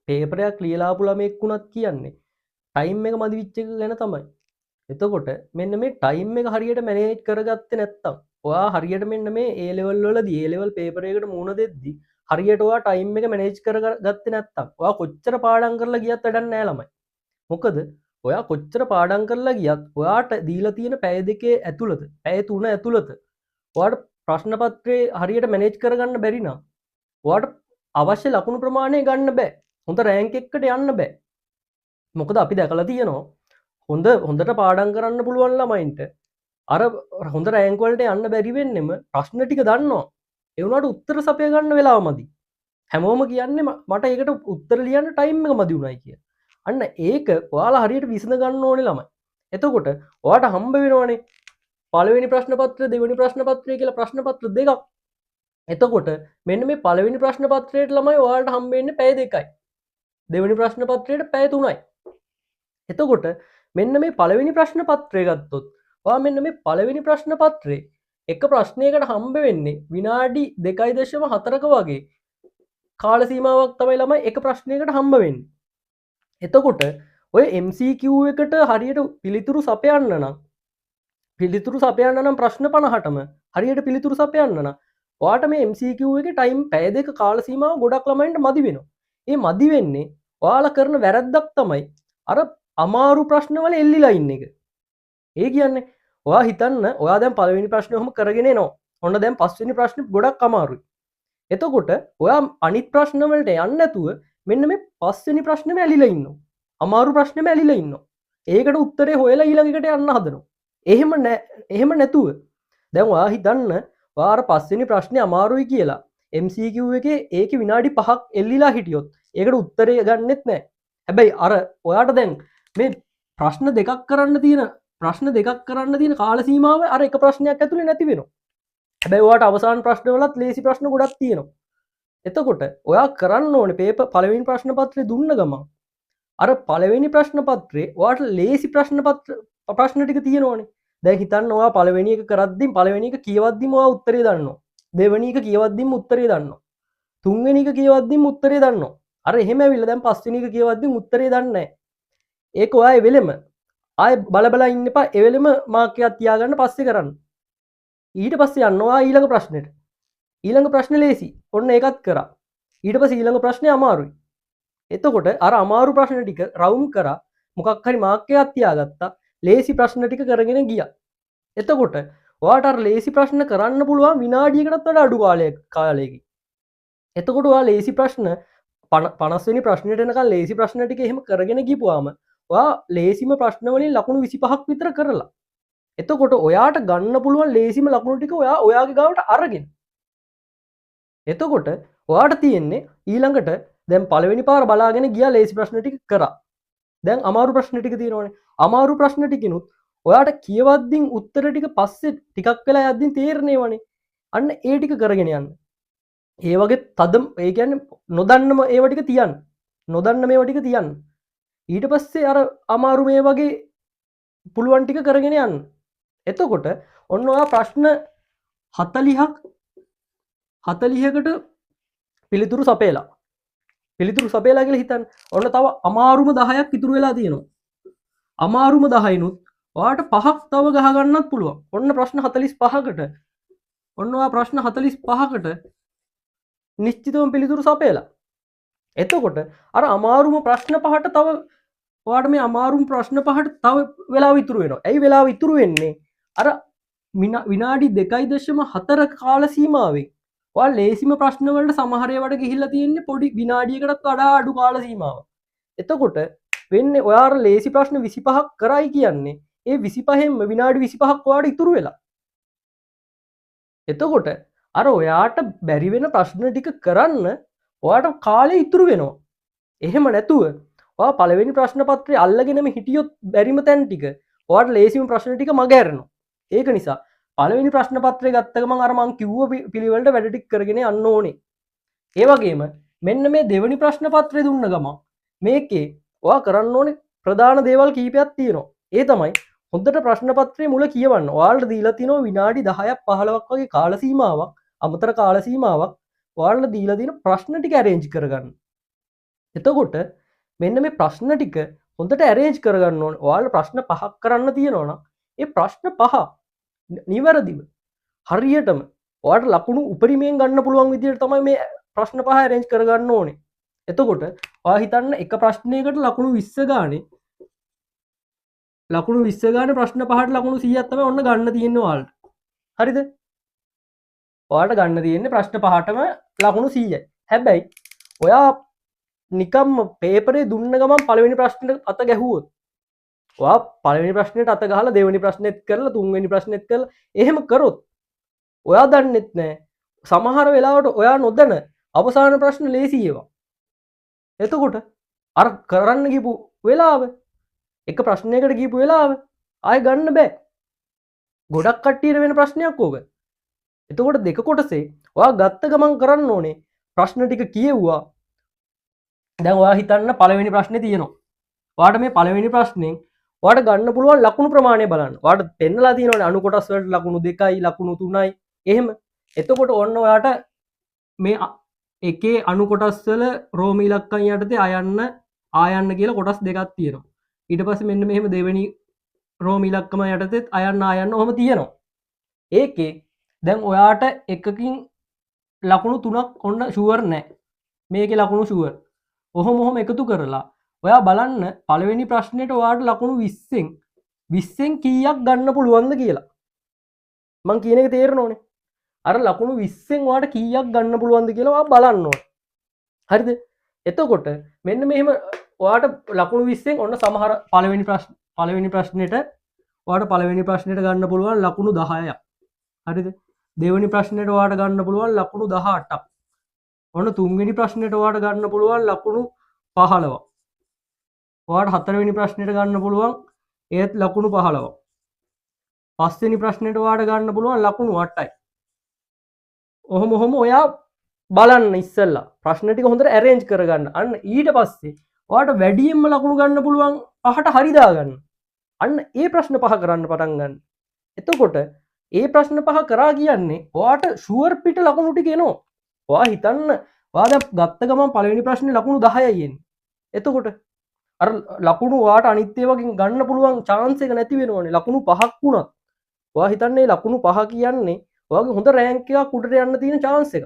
Paper එකක් ලියලා ආපු ළමෙක් වුණත් කියන්නේ ටයිම් එක මදි වෙච්ච එක ගැන තමයි. එතකොට මෙන්න මේ ටයිම් එක හරියට මැනේජ් කරගත්තේ නැත්තම් ඔයා හරියට මෙන්න මේ A level වලදී A level පේපර් එකකට මුහුණ දෙද්දි හරියට ඔයා ටයිම් එක මැනේජ් කරගත්තේ නැත්තම් ඔයා කොච්චර පාඩම් කරලා ගියත් වැඩක් නැහැ ළමයි. මොකද ඔයා කොච්චර පාඩම් කරලා ගියත් ඔයාට දීලා තියෙන පැය දෙකේ ඇතුළත පැය 3 ඇතුළත ඔයාට ප්‍රශ්න පත්‍රේ හරියට මැනේජ් කරගන්න බැරි නම් ඔයාට අවශ්‍ය ලකුණු ප්‍රමාණය ගන්න බෑ. හොඳ රෑන්ක් එකකට යන්න බෑ. මොකද අපි දැකලා තියෙනවා හොඳට පාඩම් කරන්න පුළුවන් ළමයින්ට අර හොඳ රෑන්ක් වලට යන්න බැරි වෙන්නෙම ප්‍රශ්න ටික දන්නවා. ඒ වුණාට උත්තර සපය ගන්න වෙලාව මදි. හැමෝම කියන්නේ මට ඒකට උත්තර ලියන්න ටයිම් එක මදි උනායි කියලා. අන්න ඒක ඔයාලා හරියට විසඳ ගන්න ඕනේ ළමයි. එතකොට ඔයාට හම්බ වෙනවනේ පළවෙනි ප්‍රශ්න පත්‍රය දෙවෙනි ප්‍රශ්න පත්‍රය කියලා ප්‍රශ්න පත්‍ර දෙකක්. එතකොට මෙන්න මේ පළවෙනි ප්‍රශ්න පත්‍රයට ළමයි ඔයාලට හම්බ වෙන්නේ පැය 2යි. දෙවෙනි ප්‍රශ්න පත්‍රයට පැය 3යි. එතකොට මෙන්න මේ පළවෙනි ප්‍රශ්න පත්‍රය ගත්තොත් ඔයා මෙන්න මේ පළවෙනි ප්‍රශ්න පත්‍රේ එක ප්‍රශ්නයකට හම්බ වෙන්නේ විනාඩි 2.4ක වගේ කාල සීමාවක් තමයි ළමයි එක ප්‍රශ්නයකට හම්බ වෙන්නේ. එතකොට ඔය MCQ එකට හරියට පිළිතුරු සපයන්න නම් ප්‍රශ්න 50ටම හරියට පිළිතුරු සපයන්න නම් ඔයාට මේ MCQ එකේ ටයිම් පැය දෙක කාල සීමාව ගොඩක් ළමයින්ට මදි වෙනවා. ඒ මදි වෙන්නේ ඔයාලා කරන වැරද්දක් තමයි අර අමාරු ප්‍රශ්නවල එල්ලිලා ඉන්න එක. ඒ කියන්නේ ඔයා හිතන්න ඔයා දැන් පළවෙනි ප්‍රශ්නේ ඔහොම කරගෙන එනවා. ඔන්න දැන් පස්වෙනි ප්‍රශ්නේ ගොඩක් අමාරුයි. එතකොට ඔයා අනිත් ප්‍රශ්න වලට යන්නේ නැතුව මෙන්න මේ පස්වෙනි ප්‍රශ්නේම ඇලිලා ඉන්නවා. අමාරු ප්‍රශ්නේම ඇලිලා ඉන්නවා. ඒකට උත්තරේ හොයලා ඊළඟ එකට යන්න හදනවා. එහෙම නැතුව දැන් ඔයා හිතන්න ඔයා අර පස්වෙනි ප්‍රශ්නේ අමාරුයි කියලා MCQ එකේ ඒකේ විනාඩි 5ක් එල්ලිලා හිටියොත් ඒකට උත්තරේ ගන්නෙත් නැහැ. හැබැයි අර ඔයාට දැන් මේ ප්‍රශ්න දෙකක් කරන්න තියෙන කාල සීමාව අර එක ප්‍රශ්නයක් ඇතුලේ නැති වෙනවා. හැබැයි ඔයාට අවසාන ප්‍රශ්නවලත් ලේසි ප්‍රශ්න ගොඩක් තියෙනවා. එතකොට ඔයා කරන්න ඕනේ පළවෙනි ප්‍රශ්න පත්‍රය දුන්න ගමන් අර පළවෙනි ප්‍රශ්න පත්‍රේ ඔයාට ලේසි ප්‍රශ්න ටික තියෙනවනේ. දැන් හිතන්න ඔයා පළවෙනි එක කරද්දී පළවෙනි එක කියවද්දිම ඔයා උත්තරේ දන්නවා. දෙවෙනි එක කියවද්දිම උත්තරේ දන්නවා. තුන්වෙනි එක කියවද්දිම උත්තරේ දන්නවා. අර එහෙම ඇවිල්ලා දැන් පස්වෙනි එක කියවද්දිම උත්තරේ දන්නේ නැහැ. ඒක ඔයා එවෙලෙම ආයෙ බල ඉන්න එපා. එවෙලෙම මාක් එකක් තියාගන්න පස්සේ කරන්න. ඊට පස්සේ යන්න ඔයා ඊළඟ ප්‍රශ්නෙට. ඊළඟ ප්‍රශ්නේ ලේසි. ඔන්න ඒකත් කරා. ඊට පස්සේ ඊළඟ ප්‍රශ්නේ අමාරුයි. එතකොට අර අමාරු ප්‍රශ්න ටික රවුන්ඩ් කරා මොකක් හරි මාක් එකක් තියාගත්තා. ලේසි ප්‍රශ්න ටික කරගෙන ගියා. එතකොට ඔයාට අර ලේසි ප්‍රශ්න කරන්න පුළුවන් විනාඩියකටත් වඩා අඩු කාලයකින්. එතකොට ඔයා ලේසි ප්‍රශ්න 50 වෙනි ප්‍රශ්නෙට එනකන් ලේසි ප්‍රශ්න ටික එහෙම කරගෙන ගිහපුවාම ඔයා ලේසිම ප්‍රශ්න වලින් ලකුණු 25ක් විතර කරලා. එතකොට ඔයාට ගන්න පුළුවන් ලේසිම ලකුණු ටික ඔයාගේ ගාවට අරගෙන. එතකොට ඔයාට තියෙන්නේ ඊළඟට දැන් පළවෙනි පාර බලාගෙන ගියා ලේසි ප්‍රශ්න ටික කරා. දැන් අමාරු ප්‍රශ්න ටික තියෙනවනේ. අමාරු ප්‍රශ්න ටිකිනුත් ඔයාට කියවද්දින් උත්තර ටික පස්සේ ටිකක් වෙලා යද්දින් තේරෙනේවනේ. අන්න ඒ ටික කරගෙන යන්න. ඒ වගේ ඒ කියන්නේ නොදන්නම ඒව ටික තියන්න. නොදන්න මේවා ටික තියන්න. ඊට පස්සේ අර අමාරු මේ වගේ පුළුවන් ටික කරගෙන යන්න. එතකොට ඔන්න ඔයා ප්‍රශ්න 40කට පිළිතුරු සපයලා කියලා හිතන්න. ඔන්න තව අමාරුම 10ක් ඉතුරු වෙලා තියෙනවා. අමාරුම 10යිනුත් ඔයාට 5ක් තව ගහ ගන්නත් පුළුවන්. ඔන්න ප්‍රශ්න 45කට. ඔන්න ඔයා ප්‍රශ්න 45කට නිශ්චිතවම පිළිතුරු සපයලා. එතකොට අර අමාරුම ප්‍රශ්න 5ට තව ඔයාට මේ අමාරුම ප්‍රශ්න 5ට තව වෙලාව ඉතුරු වෙනවා. ඇයි වෙලාව ඉතුරු වෙන්නේ? අර විනාඩි 2.4 කාල සීමාවේ ඔයා ලේසිම ප්‍රශ්න වලට සමහර ඒවාට ගිහිල්ලා තියෙන්නේ පොඩි විනාඩියකටත් වඩා අඩු කාල සීමාවක්. එතකොට වෙන්නේ ඔයා ලේසි ප්‍රශ්න 25ක් කරයි කියන්නේ ඒ 25ෙන් විනාඩි 25ක් ඔයාට ඉතුරු වෙලා. එතකොට අර ඔයාට බැරි වෙන ප්‍රශ්න ටික කරන්න ඔයාට කාලය ඉතුරු වෙනවා. එහෙම නැතුව ඔයා පළවෙනි ප්‍රශ්න පත්‍රය අල්ලගෙනම හිටියොත් බැරිම තැන් ටික ඔයාට ලේසිම ප්‍රශ්න ටික මගහැරෙනවා. ඒක නිසා පළවෙනි ප්‍රශ්න පත්‍රය ගත්ත ගමන් අර මං කිව්ව පිළිවෙලට වැඩ ටික කරගෙන යන්න ඕනේ. ඒ වගේම මෙන්න මේ දෙවෙනි ප්‍රශ්න පත්‍රය දුන්න ගමන් මේකේ ඔයා කරන්න ඕනේ ප්‍රධාන දේවල් කීපයක් තියෙනවා. ඒ තමයි හොඳට ප්‍රශ්න පත්‍රයේ මුල කියවන්න. ඔයාලට දීලා තියෙනවා විනාඩි 10ක් 15ක් වගේ කාල සීමාවක්, අමතර කාල සීමාවක්. ඔයාලට දීලා තියෙන ප්‍රශ්න ටික arrange කරගන්න. එතකොට මෙන්න මේ ප්‍රශ්න ටික හොඳට ඇරේන්ජ් කරගන්න ඕනේ. ඔයාලා ප්‍රශ්න 5ක් කරන්න තියෙනවා නම් ඒ ප්‍රශ්න 5 නිවැරදිව හරියටම ඔයාලට ලකුණු උපරිමයෙන් ගන්න පුළුවන් විදිහට තමයි මේ ප්‍රශ්න 5 ඇරේන්ජ් කරගන්න ඕනේ. එතකොට ඔයා හිතන්න එක ප්‍රශ්නයකට ලකුණු 20 ගානේ ප්‍රශ්න 5ට ලකුණු 100ක් තමයි ඔන්න ගන්න තියෙන්නේ ඔයාලට. හරිද? ඔයාලට ගන්න තියෙන්නේ ප්‍රශ්න 5ටම ලකුණු 100යි. හැබැයි ඔයා නිකම්ම පේපරේ දුන්න ගමන් පළවෙනි ප්‍රශ්නෙට අත ගැහුවොත් ඔයා පළවෙනි ප්‍රශ්නෙට අත ගහලා දෙවෙනි ප්‍රශ්නෙත් කරලා තුන්වෙනි ප්‍රශ්නෙත් කරලා එහෙම කරොත් ඔයා දන්නෙත් නෑ සමහර වෙලාවට ඔයා නොදැන අවසාන ප්‍රශ්න ලේසි ඒවා. එතකොට අර කරන්න ගිහපු වෙලාව එක ප්‍රශ්නයකට ගිහපු වෙලාව ආයෙ ගන්න බෑ. ගොඩක් කට්ටියට වෙන ප්‍රශ්නයක් ඕක. එතකොට දෙක කොටසේ ඔයා ගත්ත ගමන් කරන්න ඕනේ ප්‍රශ්න ටික කියෙව්වා. දැන් ඔයා හිතන්න පළවෙනි ප්‍රශ්නේ තියෙනවා. ඔයාට මේ පළවෙනි ප්‍රශ්نين ඔයාට ගන්න පුළුවන් ලකුණු ප්‍රමාණය බලන්න. ඔයාට පෙන්නලා තියෙනවානේ අණු කොටස් වලට ලකුණු 2යි ලකුණු 3යි එහෙම. එතකොට ඔන්න ඔයාට මේ එකේ අණු කොටස් වල රෝම ඉලක්කම් යටතේ ආයන්න කියලා කොටස් දෙකක් තියෙනවා. ඊට පස්සේ මෙන්න මෙහෙම දෙවෙනි රෝම ඉලක්කම යටතේත් ආයන්න ඔහම තියෙනවා. ඒකේ දැන් ඔයාට එකකින් ලකුණු 3ක් ඔන්න ෂුවර් නැහැ. මේකේ ලකුණු ෂුවර්. ඔහොම එකතු කරලා ඔයා බලන්න පළවෙනි ප්‍රශ්නෙට ඔයාට ලකුණු 20න් කීයක් ගන්න පුළුවන්ද කියලා. මං කියන එක තේරෙනවනේ. අර ලකුණු 20න් ඔයාට කීයක් ගන්න පුළුවන්ද කියලා ඔයා බලන්න ඕනේ. හරිද? එතකොට මෙන්න මෙහෙම ඔයාට ලකුණු 20න් ඔන්න සමහර පළවෙනි ප්‍රශ්නෙට ඔයාට පළවෙනි ප්‍රශ්නෙට ගන්න පුළුවන් ලකුණු 10ක්. හරිද? දෙවෙනි ප්‍රශ්නෙට ඔයාට ගන්න පුළුවන් ලකුණු 18ක්. ඔන්න තුන්වෙනි ප්‍රශ්නෙට ඔයාට ගන්න පුළුවන් ලකුණු 15ක්. ඔයාට හතරවෙනි ප්‍රශ්නෙට ගන්න පුළුවන් ඒත් ලකුණු 15ක්. පස්වෙනි ප්‍රශ්නෙට ඔයාට ගන්න පුළුවන් ලකුණු 8යි. ඔහොම ඔයා බලන්න ඉස්සෙල්ලා ප්‍රශ්න ටික හොඳට ඇරේන්ජ් කරගන්න. අන්න ඊට පස්සේ ඔයාට වැඩියෙන්ම ලකුණු ගන්න පුළුවන් පහට හරි දාගන්න. අන්න ඒ ප්‍රශ්න පහ කරන්න පටන් ගන්න. එතකොට ඒ ප්‍රශ්න පහ කරා කියන්නේ ඔයාට ෂුවර් පිට ලකුණු ටික එනවා. ඔයා හිතන්න ඔයා දැන් ගත්ත ගමන් පළවෙනි ප්‍රශ්නේ ලකුණු 10යි එන්නේ. එතකොට අර ලකුණු ඔයාට අනිත් ඒවාකින් ගන්න පුළුවන් chance එක නැති වෙනවනේ. ලකුණු 5ක් වුණත් ඔයා හිතන්නේ ලකුණු 5 කියන්නේ ඔයාගේ හොඳ රෑන්ක් එකක් උඩට යන්න තියෙන chance එක.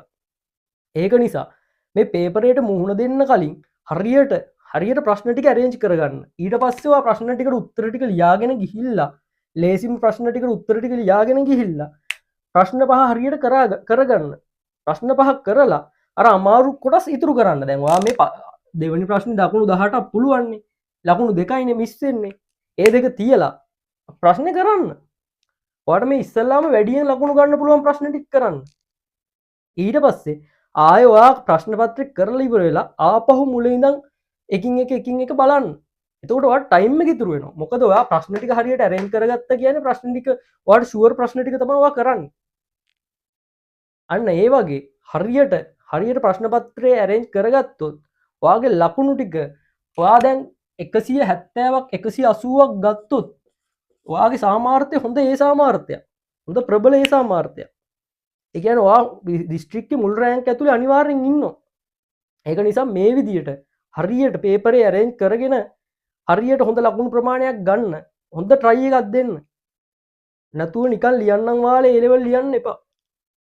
ඒක නිසා මේ පේපරේට මුහුණ දෙන්න කලින් හරියට ප්‍රශ්න ටික arrange කරගන්න. ඊට පස්සේ ඔයා ප්‍රශ්න ටිකට උත්තර ටික ලියාගෙන ගිහිල්ලා ලේසිම ප්‍රශ්න ටිකට උත්තර ටික ලියාගෙන ගිහිල්ලා ප්‍රශ්න පහ හරියට කරගන්න. ප්‍රශ්න පහක් කරලා අර අමාරු කොටස් ඉතුරු කරන්න. දැන් ඔයා මේ දෙවෙනි ප්‍රශ්නේ ලකුණු 18ක් පුළුවන්නේ. ලකුණු 2යිනේ මිස් වෙන්නේ. ඒ දෙක තියලා ප්‍රශ්නේ කරන්න. ඔයාට මේ ඉස්සල්ලාම වැඩියෙන් ලකුණු ගන්න පුළුවන් ප්‍රශ්න ටික කරන්න. ඊට පස්සේ ආයෙ ඔයා ප්‍රශ්න පත්‍රය කරලා ඉවර වෙලා ආපහු මුලින් ඉඳන් එකින් එක බලන්න. එතකොට ඔයාට ටයිම් එක ඉතුරු වෙනවා. මොකද ඔයා ප්‍රශ්න ටික හරියට arrange කරගත්තා කියන්නේ ප්‍රශ්න ටික ඔයාට ෂුවර් ප්‍රශ්න ටික තමයි ඔයා කරන්නේ. අන්න ඒ වගේ හරියට ප්‍රශ්න පත්‍රය arrange කරගත්තොත් ඔයාගේ ලකුණු ටික ඔයා දැන් 170ක් 180ක් ගත්තොත් ඔයාගේ සාමාර්ථය හොඳ ඒ සාමාර්ථයක්. හොඳ ප්‍රබල ඒ සාමාර්ථයක්. ඒ කියන්නේ ඔයා දිස්ත්‍රික්කේ මුල් රෑන්ක් ඇතුලේ අනිවාර්යෙන් ඉන්නවා. ඒක නිසා මේ විදියට හරියට පේපරේ arrange කරගෙන හරියට හොඳ ලකුණු ප්‍රමාණයක් ගන්න. හොඳ try එකක් දෙන්න. නැතුව නිකන් ලියන්නම් වාලේ A level ලියන්න එපා.